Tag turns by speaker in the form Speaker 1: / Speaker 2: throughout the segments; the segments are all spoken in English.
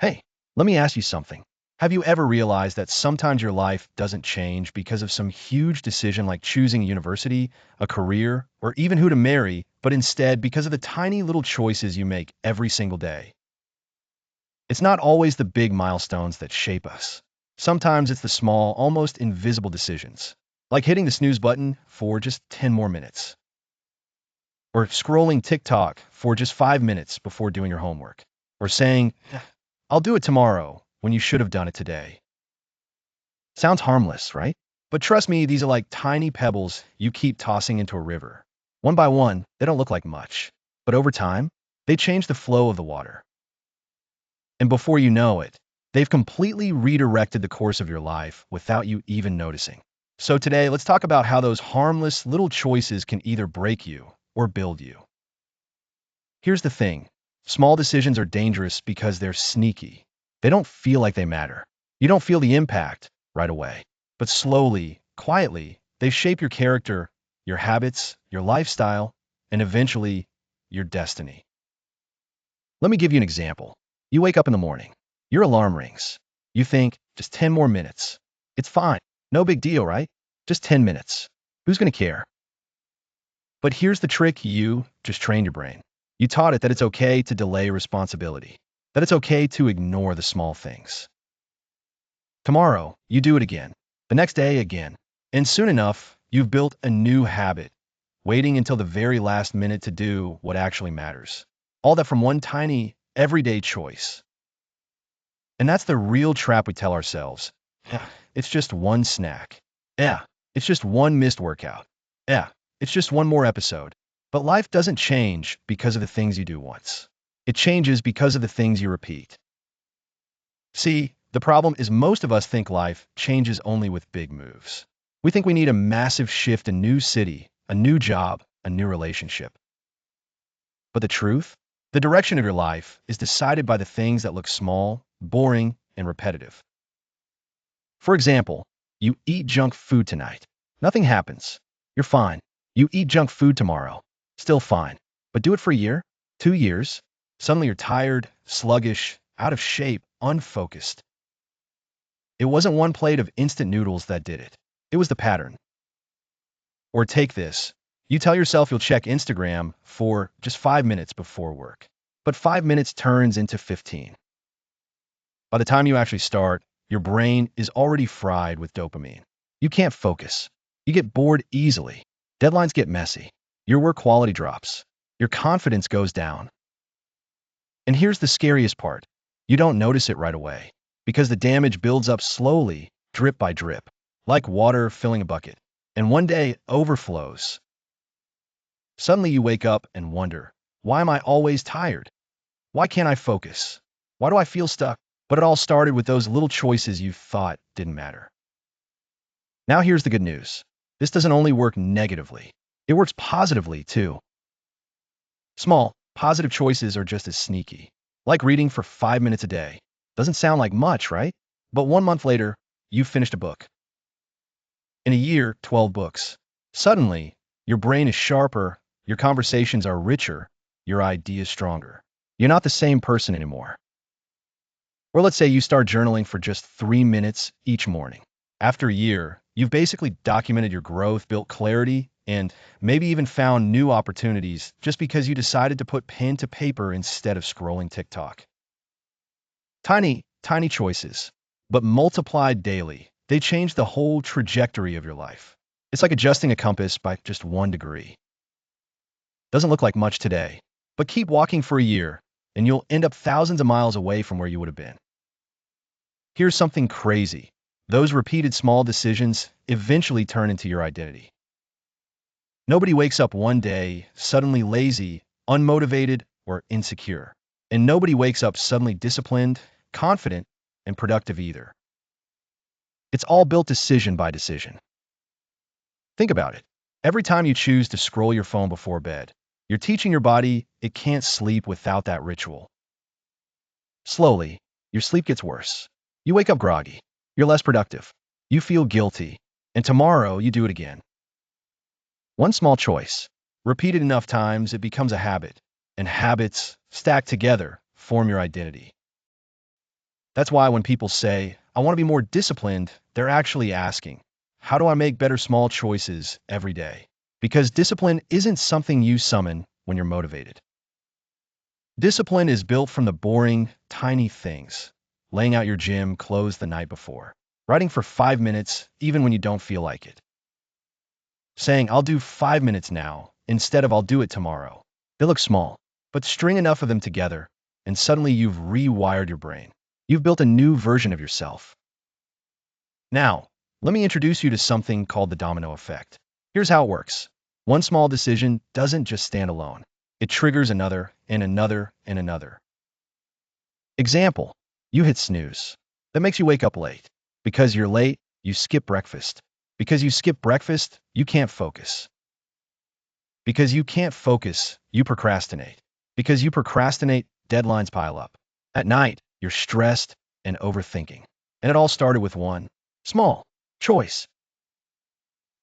Speaker 1: Hey, let me ask you something. Have you ever realized that sometimes your life doesn't change because of some huge decision like choosing a university, a career, or even who to marry, but instead because of the tiny little choices you make every single day? It's not always the big milestones that shape us. Sometimes it's the small, almost invisible decisions, like hitting the snooze button for just 10 more minutes, or scrolling TikTok for just 5 minutes before doing your homework, or saying, I'll do it tomorrow when you should have done it today. Sounds harmless, right? But trust me, these are like tiny pebbles you keep tossing into a river. One by one, they don't look like much. But over time, they change the flow of the water. And before you know it, they've completely redirected the course of your life without you even noticing. So today, let's talk about how those harmless little choices can either break you or build you. Here's the thing. Small decisions are dangerous because they're sneaky. They don't feel like they matter. You don't feel the impact right away. But slowly, quietly, they shape your character, your habits, your lifestyle, and eventually, your destiny. Let me give you an example. You wake up in the morning. Your alarm rings. You think, just 10 more minutes. It's fine. No big deal, right? Just 10 minutes. Who's going to care? But here's the trick: you just trained your brain. You taught it that it's okay to delay responsibility, that it's okay to ignore the small things. Tomorrow, you do it again. The next day, again. And soon enough, you've built a new habit, waiting until the very last minute to do what actually matters. All that from one tiny, everyday choice. And that's the real trap we tell ourselves. Yeah, it's just one snack. Yeah, it's just one missed workout. Yeah, it's just one more episode. But life doesn't change because of the things you do once. It changes because of the things you repeat. See, the problem is most of us think life changes only with big moves. We think we need a massive shift, a new city, a new job, a new relationship. But the truth? The direction of your life is decided by the things that look small, boring, and repetitive. For example, you eat junk food tonight. Nothing happens. You're fine. You eat junk food tomorrow. Still fine. But do it for a year, 2 years. Suddenly you're tired, sluggish, out of shape, unfocused. It wasn't one plate of instant noodles that did it. It was the pattern. Or take this. You tell yourself you'll check Instagram for just 5 minutes before work. But 5 minutes turns into 15. By the time you actually start, your brain is already fried with dopamine. You can't focus. You get bored easily. Deadlines get messy. Your work quality drops. Your confidence goes down. And here's the scariest part. You don't notice it right away because the damage builds up slowly, drip by drip, like water filling a bucket. And one day it overflows. Suddenly you wake up and wonder, why am I always tired? Why can't I focus? Why do I feel stuck? But it all started with those little choices you thought didn't matter. Now here's the good news. This doesn't only work negatively. It works positively too. Small, positive choices are just as sneaky. Like reading for 5 minutes a day. Doesn't sound like much, right? But 1 month later, you've finished a book. In a year, 12 books. Suddenly, your brain is sharper, your conversations are richer, your ideas stronger. You're not the same person anymore. Or let's say you start journaling for just 3 minutes each morning. After a year, you've basically documented your growth, built clarity, and maybe even found new opportunities just because you decided to put pen to paper instead of scrolling TikTok. Tiny, tiny choices, but multiplied daily, they change the whole trajectory of your life. It's like adjusting a compass by just 1 degree. Doesn't look like much today, but keep walking for a year, and you'll end up thousands of miles away from where you would have been. Here's something crazy. Those repeated small decisions eventually turn into your identity. Nobody wakes up one day suddenly lazy, unmotivated, or insecure. And nobody wakes up suddenly disciplined, confident, and productive either. It's all built decision by decision. Think about it. Every time you choose to scroll your phone before bed, you're teaching your body it can't sleep without that ritual. Slowly, your sleep gets worse. You wake up groggy. You're less productive. You feel guilty. And tomorrow, you do it again. One small choice. Repeated enough times, it becomes a habit. And habits, stacked together, form your identity. That's why when people say, I want to be more disciplined, they're actually asking, how do I make better small choices every day? Because discipline isn't something you summon when you're motivated. Discipline is built from the boring, tiny things. Laying out your gym clothes the night before. Writing for 5 minutes, even when you don't feel like it. Saying, I'll do 5 minutes now, instead of I'll do it tomorrow. They look small, but string enough of them together, and suddenly you've rewired your brain. You've built a new version of yourself. Now, let me introduce you to something called the domino effect. Here's how it works. One small decision doesn't just stand alone. It triggers another, and another, and another. Example, you hit snooze. That makes you wake up late. Because you're late, you skip breakfast. Because you skip breakfast, you can't focus. Because you can't focus, you procrastinate. Because you procrastinate, deadlines pile up. At night, you're stressed and overthinking. And it all started with one small choice.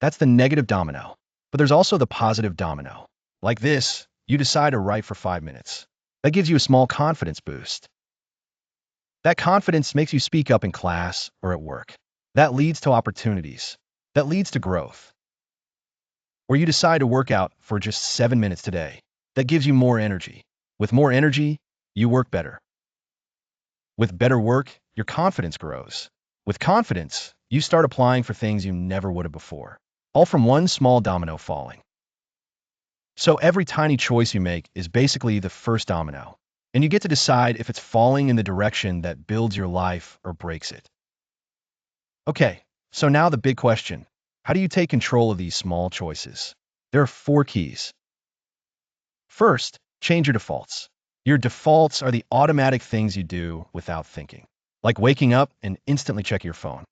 Speaker 1: That's the negative domino. But there's also the positive domino. Like this, you decide to write for 5 minutes. That gives you a small confidence boost. That confidence makes you speak up in class or at work. That leads to opportunities. That leads to growth. Or you decide to work out for just 7 minutes today. That gives you more energy. With more energy, you work better. With better work, your confidence grows. With confidence, you start applying for things you never would have before. All from one small domino falling. So every tiny choice you make is basically the first domino. And you get to decide if it's falling in the direction that builds your life or breaks it. Okay, so now the big question. How do you take control of these small choices? There are 4 keys. First, change your defaults. Your defaults are the automatic things you do without thinking. Like waking up and instantly check your phone.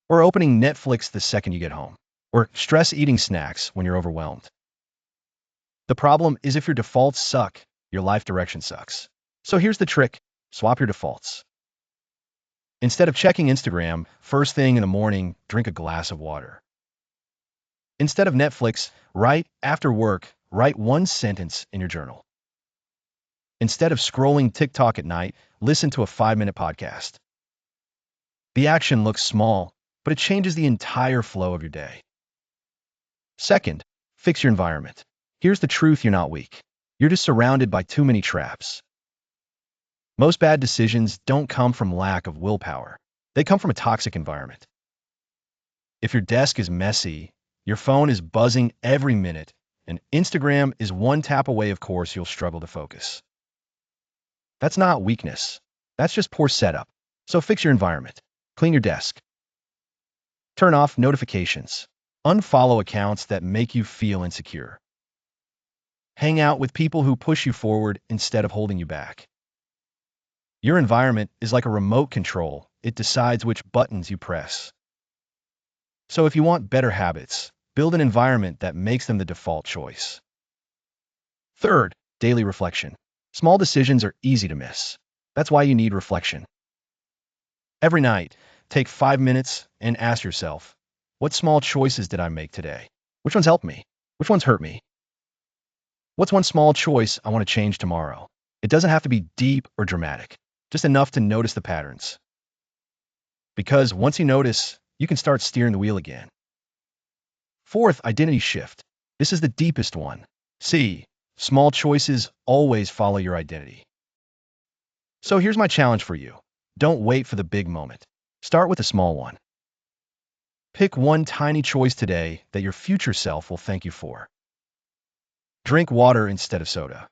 Speaker 1: Or opening Netflix the second you get home. Or stress eating snacks when you're overwhelmed. The problem is if your defaults suck, your life direction sucks. So here's the trick. Swap your defaults. Instead of checking Instagram, first thing in the morning, drink a glass of water. Instead of Netflix, write after work, write one sentence in your journal. Instead of scrolling TikTok at night, listen to a 5-minute podcast. The action looks small, but it changes the entire flow of your day. Second, fix your environment. Here's the truth, you're not weak. You're just surrounded by too many traps. Most bad decisions don't come from lack of willpower. They come from a toxic environment. If your desk is messy, your phone is buzzing every minute, and Instagram is one tap away, of course, you'll struggle to focus. That's not weakness. That's just poor setup. So fix your environment. Clean your desk. Turn off notifications. Unfollow accounts that make you feel insecure. Hang out with people who push you forward instead of holding you back. Your environment is like a remote control. It decides which buttons you press. So if you want better habits, build an environment that makes them the default choice. Third, daily reflection. Small decisions are easy to miss. That's why you need reflection. Every night, take 5 minutes and ask yourself, what small choices did I make today? Which ones helped me? Which ones hurt me? What's one small choice I want to change tomorrow? It doesn't have to be deep or dramatic, just enough to notice the patterns. Because once you notice, you can start steering the wheel again. Fourth, identity shift. This is the deepest one. See, small choices always follow your identity. So here's my challenge for you. Don't wait for the big moment. Start with a small one. Pick one tiny choice today that your future self will thank you for. Drink water instead of soda.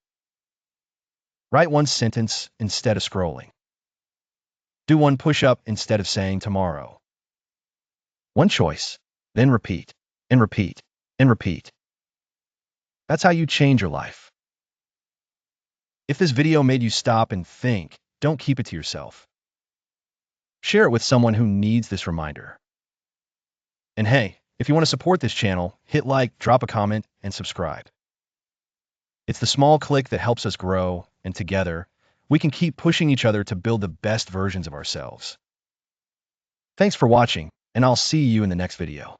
Speaker 1: Write one sentence instead of scrolling. Do one push-up instead of saying tomorrow. One choice, then repeat, and repeat, and repeat. That's how you change your life. If this video made you stop and think, don't keep it to yourself. Share it with someone who needs this reminder. And hey, if you want to support this channel, hit like, drop a comment, and subscribe. It's the small click that helps us grow, and together, we can keep pushing each other to build the best versions of ourselves. Thanks for watching, and I'll see you in the next video.